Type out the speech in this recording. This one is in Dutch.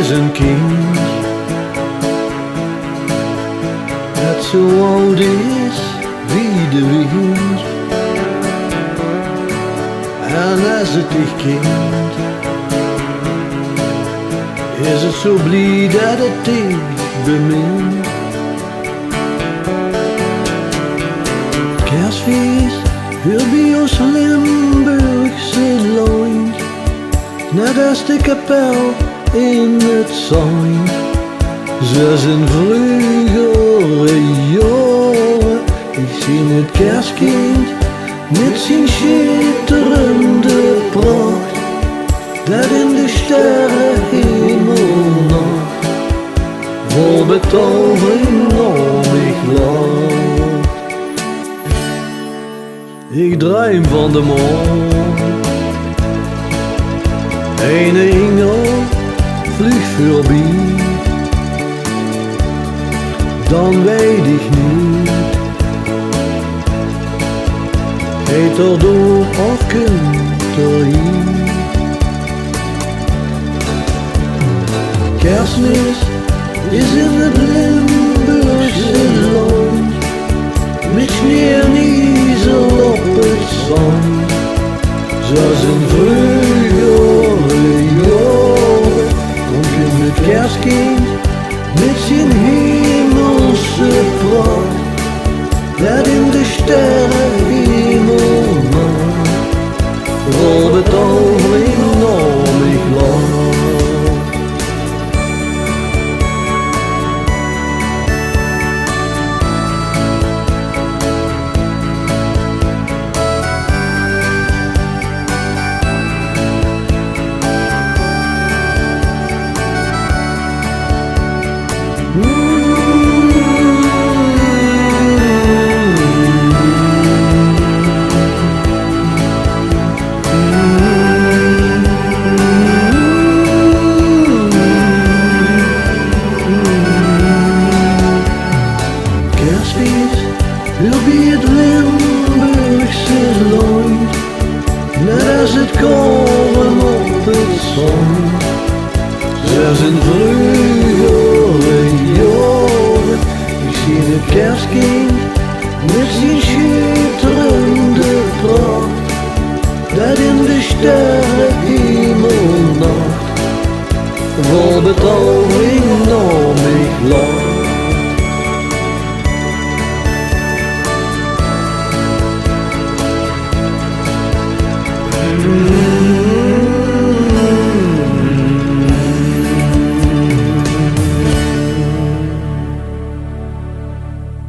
is een kind dat zo oud is wie de wind. En als het dich kind is het zo blij dat het dich bemint. Kerstfeest hier bij ons Limburgse land, net als de kapel in het zand. Ze zijn vroegere jaren, ik zie het kerstkind met zijn schitterende pracht, dat in de sterrenhemel nacht vol betovering om mich lacht. Ik droom van de morgen, een engel vliegt voorbij, dan weet ik niet, heet er door of kunt er hier. Kerstmis is in het Limburgse land, met sneeuw en ijzel op het zand. Zoals een vroegere jaren, komt je met kerstkind